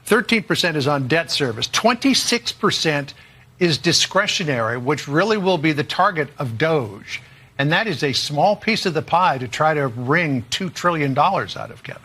13% is on debt service. 26% is discretionary, which really will be the target of DOGE. And that is a small piece of the pie to try to wring $2 trillion out of, Kevin.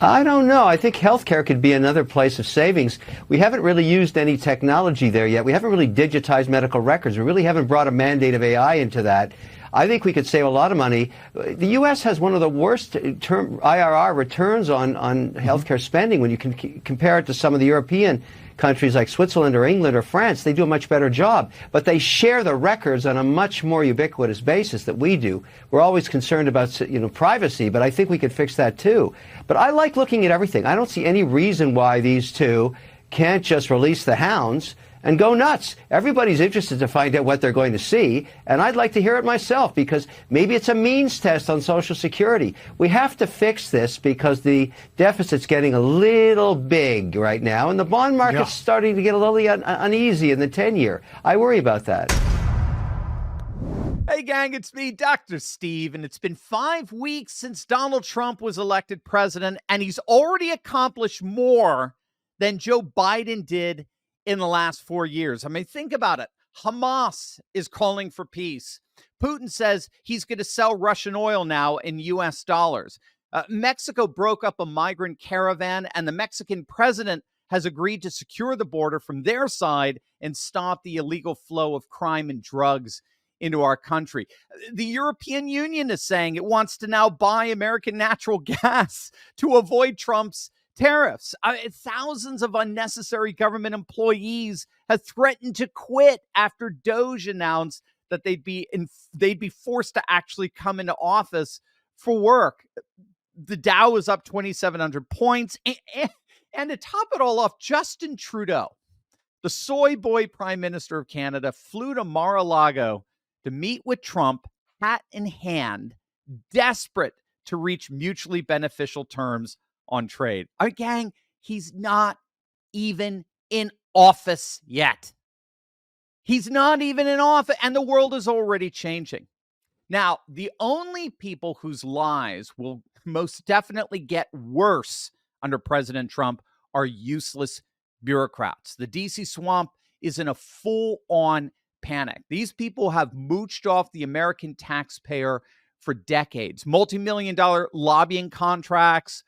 I don't know. I think healthcare could be another place of savings. We haven't really used any technology there yet. We haven't really digitized medical records. We really haven't brought a mandate of AI into that. I think we could save a lot of money. The U.S. has one of the worst IRR returns on healthcare spending. When you can compare it to some of the European countries like Switzerland or England or France, they do a much better job. But they share the records on a much more ubiquitous basis that we do. We're always concerned about, privacy, but I think we could fix that too. But I like looking at everything. I don't see any reason why these two can't just release the hounds and go nuts. Everybody's interested to find out what they're going to see, and I'd like to hear it myself, because maybe it's a means test on Social Security. We have to fix this because the deficit's getting a little big right now, and the bond market's starting to get a little uneasy in the 10-year. I worry about that. Hey, gang, it's me, Dr. Steve, and it's been 5 weeks since Donald Trump was elected president, and he's already accomplished more than Joe Biden did in the last 4 years. I mean, think about it. Hamas is calling for peace. Putin says he's going to sell Russian oil now in U.S. dollars. Mexico broke up a migrant caravan, and the Mexican president has agreed to secure the border from their side and stop the illegal flow of crime and drugs into our country. The European Union is saying it wants to now buy American natural gas to avoid Trump's tariffs. Thousands of unnecessary government employees have threatened to quit after DOGE announced that they'd be forced to actually come into office for work. The Dow is up 2,700 points. And to top it all off, Justin Trudeau, the soy boy prime minister of Canada, flew to Mar-a-Lago to meet with Trump, hat in hand, desperate to reach mutually beneficial terms on trade. Gang, he's not even in office yet. He's not even in office, and the world is already changing. Now, the only people whose lives will most definitely get worse under President Trump are useless bureaucrats. The DC swamp is in a full-on panic. These people have mooched off the American taxpayer for decades. Multi-million-dollar lobbying contracts,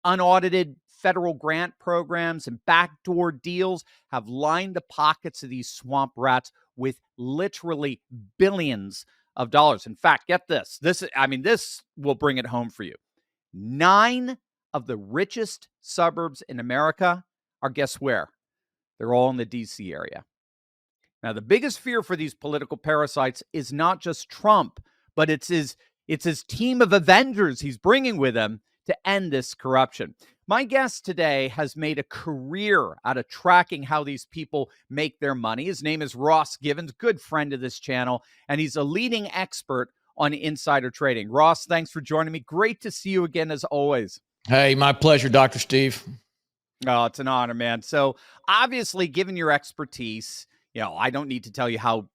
unaudited federal grant programs, and backdoor deals have lined the pockets of these swamp rats with literally billions of dollars. In fact, get this. This will bring it home for you. 9 of the richest suburbs in America are, guess where? They're all in the D.C. area. Now, the biggest fear for these political parasites is not just Trump, but it's his team of Avengers he's bringing with him to end this corruption. My guest today has made a career out of tracking how these people make their money. His name is Ross Givens, good friend of this channel, and he's a leading expert on insider trading. Ross, thanks for joining me. Great to see you again, as always. Hey, my pleasure, Dr. Steve. Oh, it's an honor, man. So obviously, given your expertise, I don't need to tell you how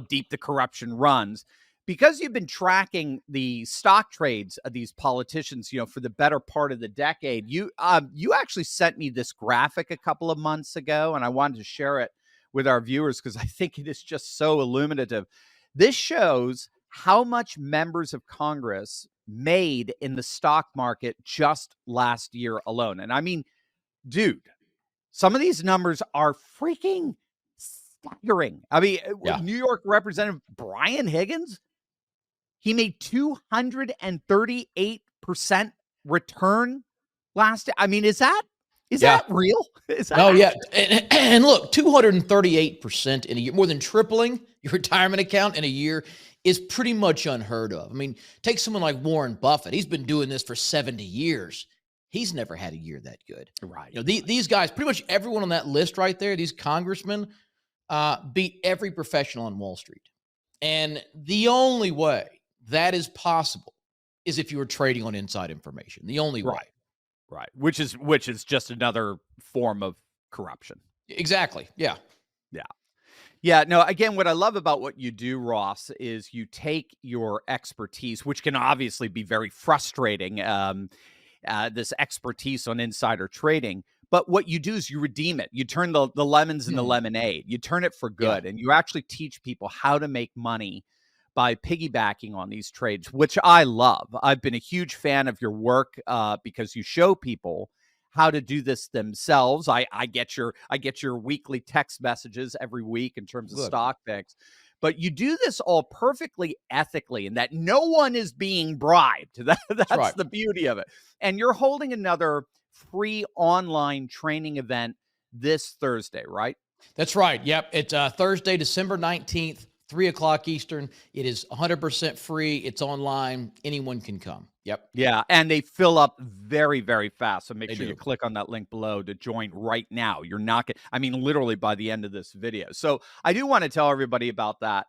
deep the corruption runs. Because you've been tracking the stock trades of these politicians, for the better part of the decade, you actually sent me this graphic a couple of months ago, and I wanted to share it with our viewers because I think it is just so illuminative. This shows how much members of Congress made in the stock market just last year alone. And I mean, dude, some of these numbers are freaking staggering. I mean, New York Representative Brian Higgins, he made 238% return last year. I mean, is that real? And look, 238% in a year, more than tripling your retirement account in a year, is pretty much unheard of. I mean, take someone like Warren Buffett. He's been doing this for 70 years. He's never had a year that good. Right. These guys, pretty much everyone on that list right there, these congressmen, beat every professional on Wall Street. And the only way that is possible is if you were trading on inside information. The only way. Right. Which is just another form of corruption. Exactly. Yeah. Yeah. No, again, what I love about what you do, Ross, is you take your expertise, which can obviously be very frustrating, this expertise on insider trading. But what you do is you redeem it. You turn the lemons into lemonade. You turn it for good, and you actually teach people how to make money by piggybacking on these trades, which I love. I've been a huge fan of your work because you show people how to do this themselves. I get your weekly text messages every week in terms of stock picks, but you do this all perfectly ethically, and that no one is being bribed. That's right. The beauty of it. And you're holding another free online training event this Thursday, right? That's right. Yep. It's Thursday, December 19th, 3 o'clock Eastern. It is 100% free. It's online. Anyone can come. Yep. Yeah. And they fill up very, very fast. So make sure you click on that link below to join right now. You're not going to, I mean, literally by the end of this video. So I do want to tell everybody about that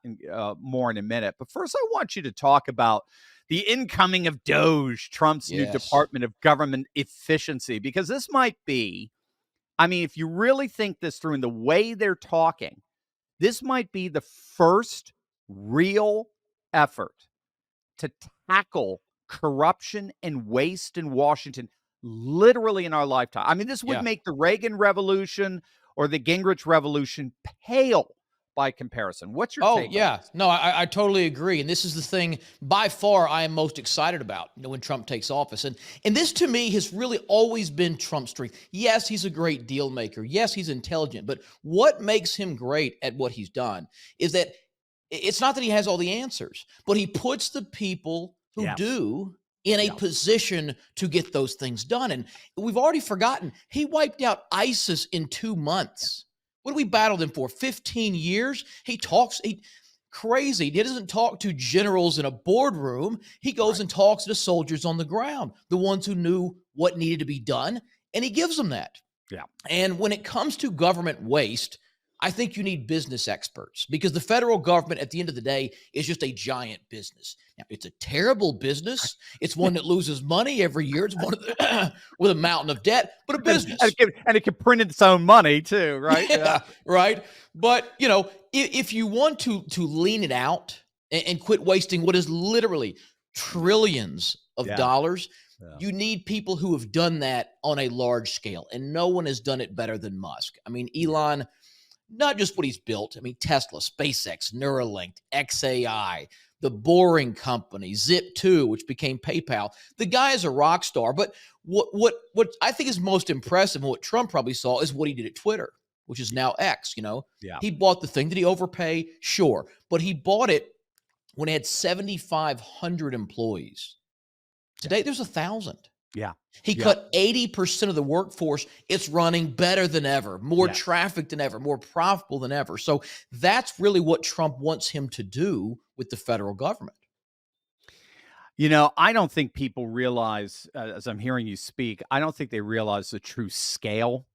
more in a minute. But first, I want you to talk about the incoming of DOGE, Trump's new Department of Government Efficiency, because this might be, I mean, if you really think this through in the way they're talking, this might be the first real effort to tackle corruption and waste in Washington, literally in our lifetime. I mean, this would make the Reagan Revolution or the Gingrich Revolution pale by comparison. What's your take? No, I totally agree. And this is the thing by far I am most excited about, when Trump takes office. And this to me has really always been Trump's strength. Yes, he's a great deal maker. Yes, he's intelligent. But what makes him great at what he's done is that it's not that he has all the answers, but he puts the people who do in a position to get those things done. And we've already forgotten, he wiped out ISIS in 2 months. What did we battle him for? 15 years? He crazy. He doesn't talk to generals in a boardroom. He goes and talks to soldiers on the ground, the ones who knew what needed to be done, and he gives them that. Yeah. And when it comes to government waste, I think you need business experts, because the federal government at the end of the day is just a giant business. Now, it's a terrible business. It's one that loses money every year. It's one with a mountain of debt, but a business. And it can print its own money too, right? Yeah, right. But, if you want to lean it out and quit wasting what is literally trillions of dollars, you need people who have done that on a large scale. And no one has done it better than Musk. I mean, Elon, not just what he's built. I mean, Tesla, SpaceX, Neuralink, XAI, the Boring Company, Zip2, which became PayPal. The guy is a rock star. But what I think is most impressive, and what Trump probably saw, is what he did at Twitter, which is now X. He bought the thing. Did he overpay? Sure, but he bought it when it had 7,500 employees. Today, there's 1,000. Yeah. He cut 80% of the workforce. It's running better than ever, more traffic than ever, more profitable than ever. So that's really what Trump wants him to do with the federal government. I don't think people realize, as I'm hearing you speak, I don't think they realize the true scale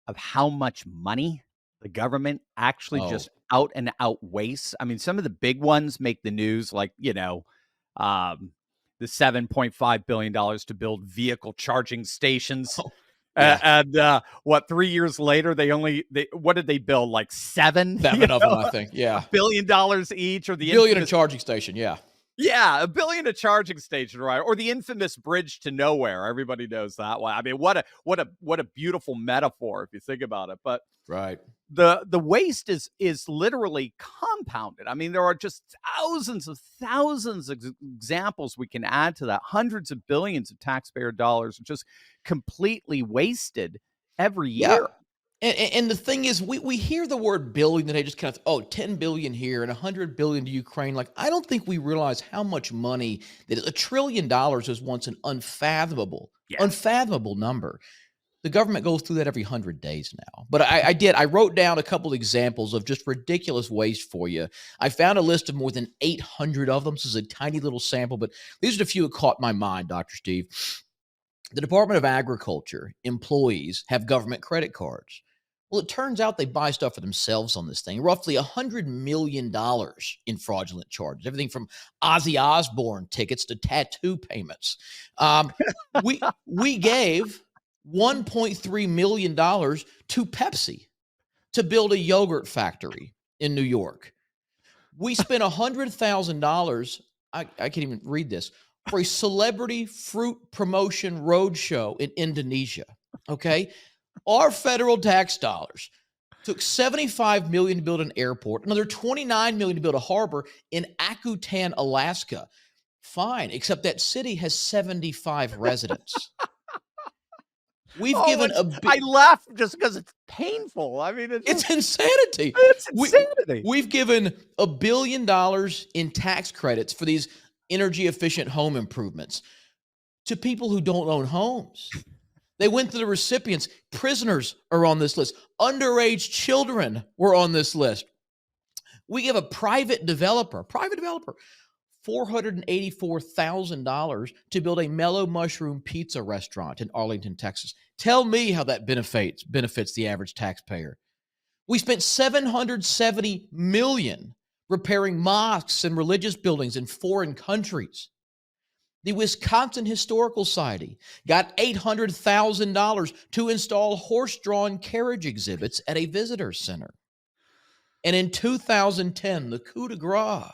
of how much money the government actually just out and out wastes. I mean, some of the big ones make the news, like, the $7.5 billion to build vehicle charging stations. And 3 years later, what did they build? Like seven? Seven of them, I think. Yeah. $1 billion each, or the billion a charging station. Yeah. Yeah, $1 billion a charging station, right? Or the infamous bridge to nowhere. Everybody knows that one. I mean, what a beautiful metaphor if you think about it. But right. The waste is literally compounded. I mean, there are just thousands of examples we can add to that. Hundreds of billions of taxpayer dollars just completely wasted every year. And the thing is, we hear the word billion today, just kind of, 10 billion here and 100 billion to Ukraine. Like, I don't think we realize how much money that $1 trillion was once an unfathomable number. The government goes through that every 100 days now. But I wrote down a couple examples of just ridiculous waste for you. I found a list of more than 800 of them. This is a tiny little sample, but these are the few that caught my mind, Dr. Steve. The Department of Agriculture employees have government credit cards. Well, it turns out they buy stuff for themselves on this thing. Roughly $100 million in fraudulent charges. Everything from Ozzy Osbourne tickets to tattoo payments. We gave $1.3 million to Pepsi to build a yogurt factory in New York. We spent $100,000. I can't even read this. for a celebrity fruit promotion roadshow in Indonesia. Okay. Our federal tax dollars took $75 million to build an airport, another $29 million to build a harbor in Akutan, Alaska. Fine, except that city has 75 residents. We've given I laugh just because it's painful. I mean, it's insanity. It's insanity. We've given $1 billion in tax credits for these energy efficient home improvements to people who don't own homes. They went to the recipients. Prisoners are on this list. Underage children were on this list. We give a private developer, $484,000 to build a mellow mushroom pizza restaurant in Arlington, Texas. Tell me how that benefits the average taxpayer. We spent $770 million repairing mosques and religious buildings in foreign countries. The Wisconsin Historical Society got $800,000 to install horse-drawn carriage exhibits at a visitor center. And in 2010, the coup de grace,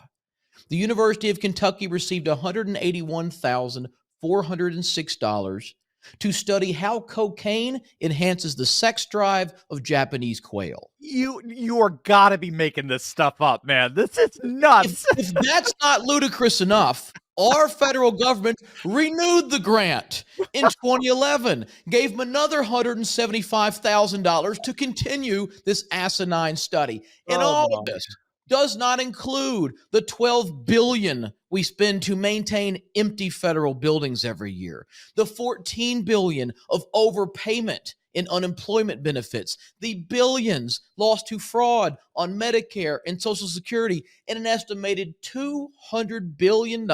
the University of Kentucky received $181,406 to study how cocaine enhances the sex drive of Japanese quail. You are gotta be making this stuff up, man. This is nuts. If that's not ludicrous enough, our federal government renewed the grant in 2011, gave them another $175,000 to continue this asinine study. And all of this does not include the $12 billion we spend to maintain empty federal buildings every year, the $14 billion of overpayment in unemployment benefits, the billions lost to fraud on Medicare and Social Security, and an estimated $200 billion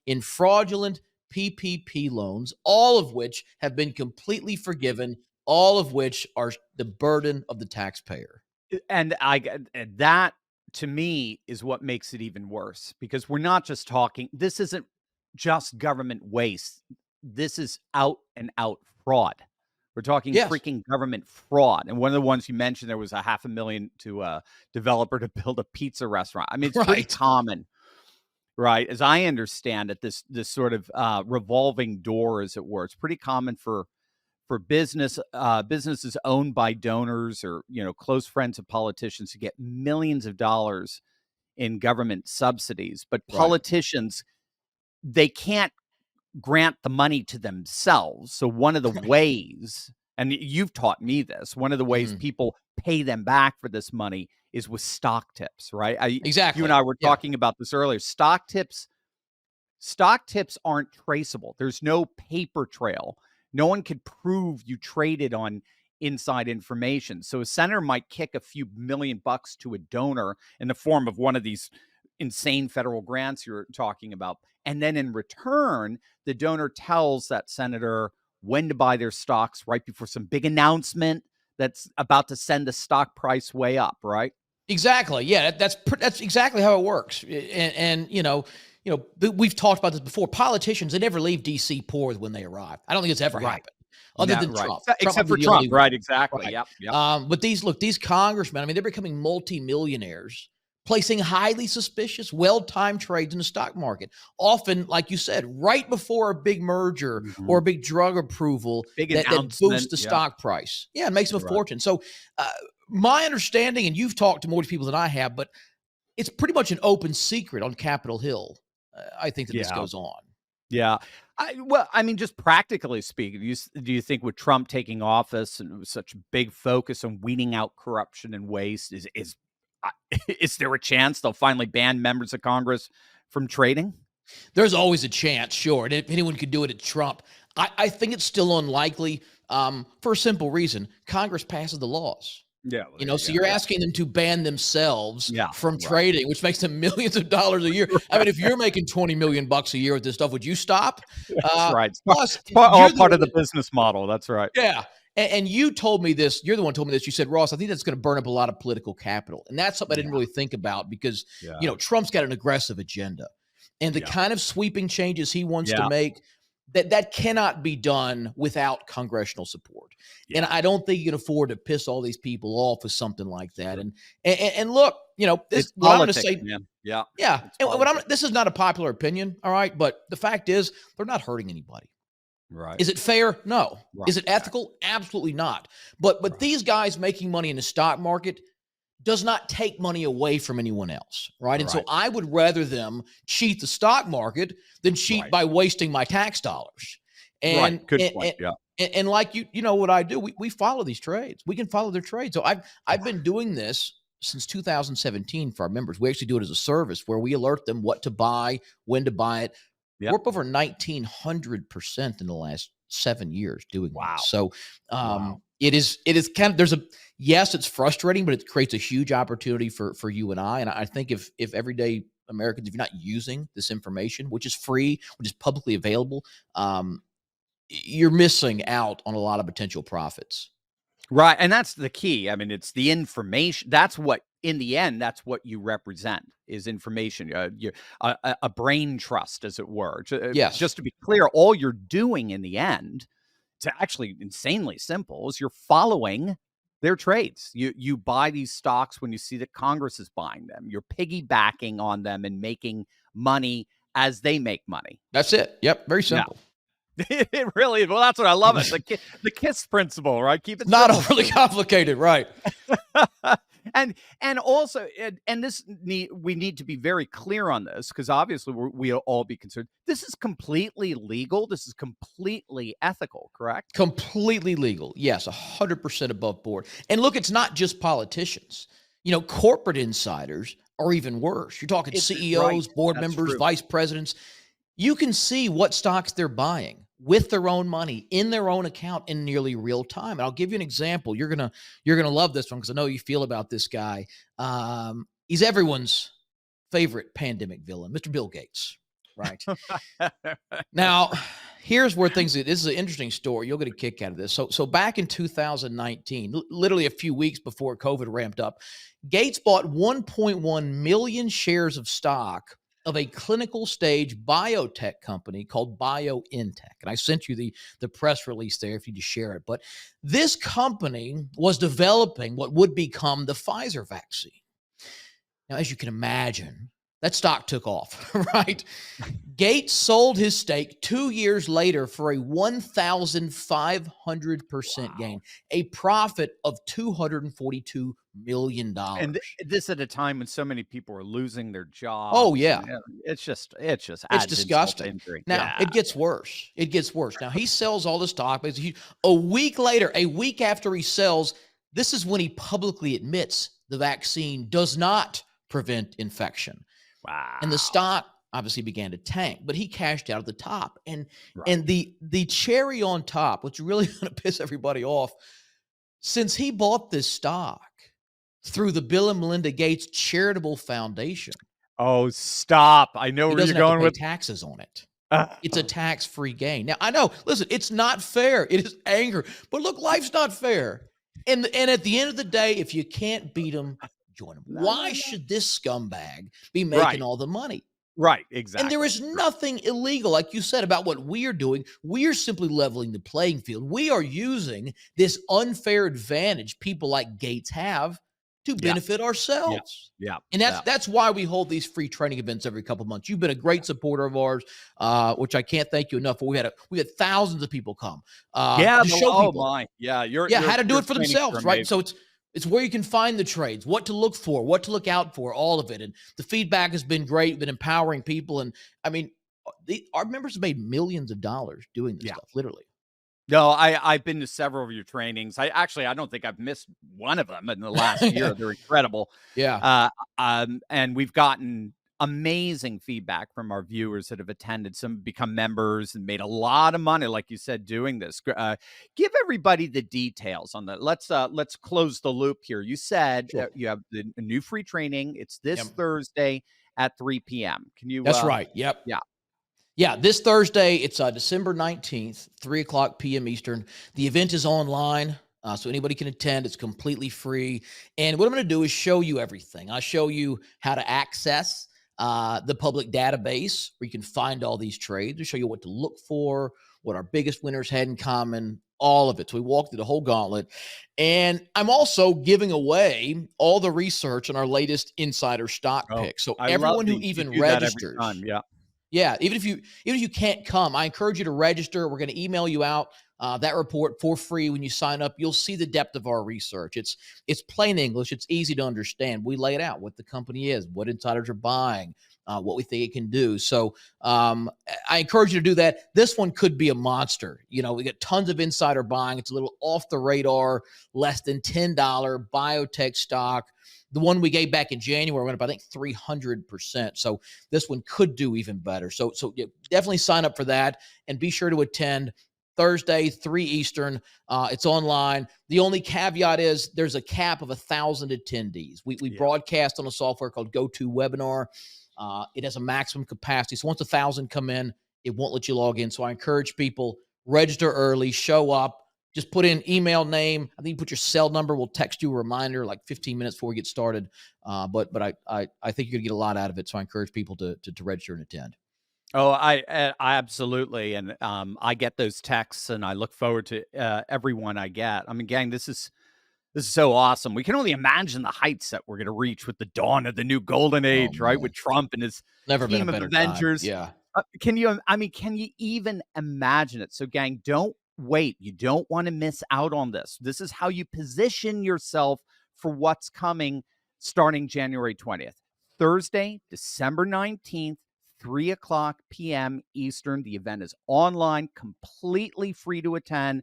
in fraudulent PPP loans, all of which have been completely forgiven, all of which are the burden of the taxpayer. And that, to me, is what makes it even worse, because we're not just talking, this isn't just government waste. This is out and out fraud. We're talking freaking government fraud. And one of the ones you mentioned, there was a $500,000 to a developer to build a pizza restaurant. I mean, it's pretty common, right? As I understand it, this sort of revolving door, as it were, it's pretty common for businesses owned by donors or, close friends of politicians to get millions of dollars in government subsidies. But politicians, they can't grant the money to themselves. So one of the ways, and you've taught me this, one of the ways people pay them back for this money is with stock tips, right? Exactly. You and I were talking about this earlier. Stock tips aren't traceable. There's no paper trail. No one could prove you traded on inside information. So a senator might kick a few $1,000,000 to a donor in the form of one of these insane federal grants you're talking about. And then in return, the donor tells that senator when to buy their stocks right before some big announcement that's about to send the stock price way up, right? Exactly. Yeah, that's exactly how it works. And we've talked about this before. Politicians, they never leave D.C. poor when they arrive. I don't think it's ever happened. Other than Trump. Except for Trump, right? Exactly. Right. Yep. But these congressmen, I mean, they're becoming multimillionaires, placing highly suspicious, well-timed trades in the stock market. Often, like you said, right before a big merger or a big drug approval that boosts the stock price. Yeah, it makes them a fortune. So my understanding, and you've talked to more people than I have, but it's pretty much an open secret on Capitol Hill. I think that this goes on. Yeah. I mean, just practically speaking, do you think with Trump taking office and such big focus on weeding out corruption and waste, is there a chance they'll finally ban members of Congress from trading? There's always a chance, sure. And if anyone could do it, it's Trump. I think it's still unlikely for a simple reason. Congress passes the laws. Yeah. So you're asking them to ban themselves from trading, which makes them millions of dollars a year. I mean, if you're making $20 million a year with this stuff, would you stop? That's right. Plus, all part of the business model. That's right. Yeah. And you told me this. You're the one who told me this. You said, Ross, I think that's going to burn up a lot of political capital. And that's something I didn't really think about because, Trump's got an aggressive agenda. And the kind of sweeping changes he wants to make, that cannot be done without congressional support. And I don't think you can afford to piss all these people off with something like that. And look, this It's what I'm going to politics, say. man. Yeah. Yeah, It's and politics. this is not a popular opinion, all right, but the fact is they're not hurting anybody. Right. Is it fair? No. Right. Is it ethical? Absolutely not. But these guys making money in the stock market does not take money away from anyone else, right? And so I would rather them cheat the stock market than cheat by wasting my tax dollars. And Good point. And like you know what I do, we follow these trades. We can follow their trades. So I've been doing this since 2017 for our members. We actually do it as a service where we alert them what to buy, when to buy it. Yep. We're up over 1,900% in the last 7 years doing that. So it is kind of, yes, it's frustrating, but it creates a huge opportunity for you and I. And I think if everyday Americans, if you're not using this information, which is free, which is publicly available, you're missing out on a lot of potential profits. Right. And that's the key. I mean, it's the information. That's what, in the end, that's what you represent is information, a brain trust, as it were. Yes. Just to be clear, all you're doing in the end, it's actually insanely simple, is you're following their trades. You buy these stocks when you see that Congress is buying them. You're piggybacking on them and making money as they make money. That's it. Yep. Very simple. Yeah. It really is. Well, that's what I love it. The KISS principle, right? Keep it not simple. overly complicated, right? and also, and this we need to be very clear on this, because obviously we'll all be concerned. This is completely legal. This is completely ethical, correct? Completely legal. Yes, 100% above board. And look, it's not just politicians. Corporate insiders are even worse. You're talking CEOs, board members, vice presidents. You can see what stocks they're buying with their own money in their own account in nearly real time. And I'll give you an example. You're gonna love this one because I know you feel about this guy. He's everyone's favorite pandemic villain, Mr. Bill Gates, right? Now, here's where this is an interesting story. You'll get a kick out of this. So back in 2019, literally a few weeks before COVID ramped up, Gates bought 1.1 million shares of stock of a clinical stage biotech company called BioNTech. And I sent you the press release there if you just share it. But this company was developing what would become the Pfizer vaccine. Now, as you can imagine, that stock took off, right? Gates sold his stake 2 years later for a 1,500% gain, a profit of $242 million. And this at a time when so many people are losing their jobs. Oh, yeah. It's disgusting. Now, it gets worse. It gets worse. Now, he sells all the stock. But a week later, a week after he sells, this is when he publicly admits the vaccine does not prevent infection. Wow. And the stock obviously began to tank, but he cashed out at the top. And the cherry on top, which really going to piss everybody off, since he bought this stock through the Bill and Melinda Gates Charitable Foundation. Oh, stop. I know where you're going with taxes on it. It's a tax-free gain. Now, I know, listen, it's not fair. It is anger. But look, life's not fair. And at the end of the day, if you can't beat them, join them. Why should this scumbag be making all the money? Right, exactly. And there is nothing illegal, like you said, about what we are doing. We are simply leveling the playing field. We are using this unfair advantage people like Gates have to benefit ourselves. Yeah. And that's why we hold these free training events every couple of months. You've been a great supporter of ours, which I can't thank you enough for. We had thousands of people come. To show people. How to do it for themselves, right? So it's where you can find the trades, what to look for, what to look out for, all of it. And the feedback has been great, been empowering people. And I mean, our members have made millions of dollars doing this stuff, literally. No, I've been to several of your trainings. I don't think I've missed one of them in the last year. They're incredible. Yeah. And we've gotten amazing feedback from our viewers that have attended. Some become members and made a lot of money, like you said, doing this. Give everybody the details on that. Let's close the loop here. You said you have a new free training. It's this Thursday at 3 p.m. Can you? That's right. Yep. Yeah. Yeah, this Thursday, it's December 19th, 3 o'clock p.m. Eastern. The event is online, so anybody can attend. It's completely free. And what I'm going to do is show you everything. I'll show you how to access the public database where you can find all these trades. I'll show you what to look for, what our biggest winners had in common, all of it. So we walked through the whole gauntlet. And I'm also giving away all the research on our latest insider stock pick. So I love everyone who these. You even do that every registers, time. Yeah. yeah, even if you can't come, I encourage you to register. We're going to email you out that report for free when you sign up. You'll see the depth of our research. It's plain English. It's easy to understand. We lay it out what the company is, what insiders are buying, what we think it can do. So I encourage you to do that. This one could be a monster. You know, we get tons of insider buying. It's a little off the radar, less than $10 biotech stock. The one we gave back in January went up, I think, 300%. So this one could do even better. So yeah, definitely sign up for that and be sure to attend Thursday, 3 Eastern. It's online. The only caveat is there's a cap of 1,000 attendees. We broadcast on a software called GoToWebinar. It has a maximum capacity. So once 1,000 come in, it won't let you log in. So I encourage people, register early, show up. Just put in email, name. I think you put your cell number. We'll text you a reminder like 15 minutes before we get started. But I think you're going to get a lot out of it. So I encourage people to register and attend. Oh, I absolutely. And I get those texts and I look forward to everyone I get. I mean, gang, this is so awesome. We can only imagine the heights that we're going to reach with the dawn of the new golden age, right? With Trump and his Never been team a of better Avengers. time. Yeah. Can you even imagine it? So, gang, don't wait. You don't want to miss out on this. This is how you position yourself for what's coming starting January 20th. Thursday, December 19th, 3:00 p.m. Eastern. The event is online, completely free to attend.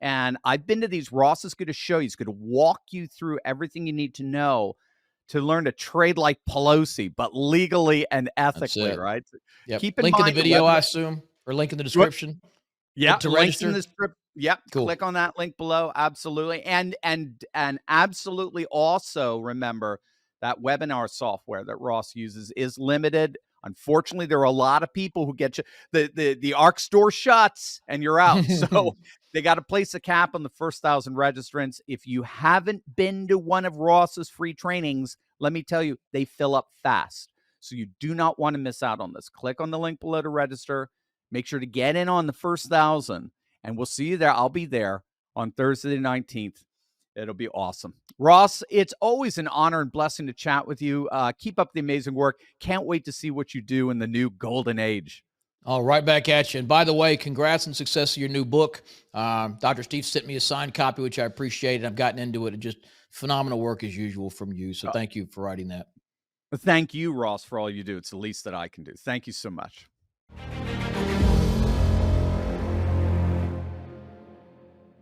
And I've been to these. Ross is going to show you. He's going to walk you through everything you need to know to learn to trade like Pelosi, but legally and ethically, right? Yep. Keep in link mind in the video, I assume, or link in the description. Yeah, to links register. in the script. Yep, Cool. Click on that link below. Absolutely, and absolutely also remember that webinar software that Ross uses is limited. Unfortunately, there are a lot of people who get you the ARC store shuts and you're out. So they got to place a cap on the first 1,000 registrants. If you haven't been to one of Ross's free trainings, let me tell you, they fill up fast. So you do not want to miss out on this. Click on the link below to register. Make sure to get in on the first 1,000, and we'll see you there. I'll be there on Thursday the 19th. It'll be awesome. Ross, it's always an honor and blessing to chat with you. Keep up the amazing work. Can't wait to see what you do in the new golden age. All right, back at you. And by the way, congrats on the success of your new book. Dr. Steve sent me a signed copy, which I appreciate. I've gotten into it. Just phenomenal work as usual from you. So thank you for writing that. Thank you, Ross, for all you do. It's the least that I can do. Thank you so much.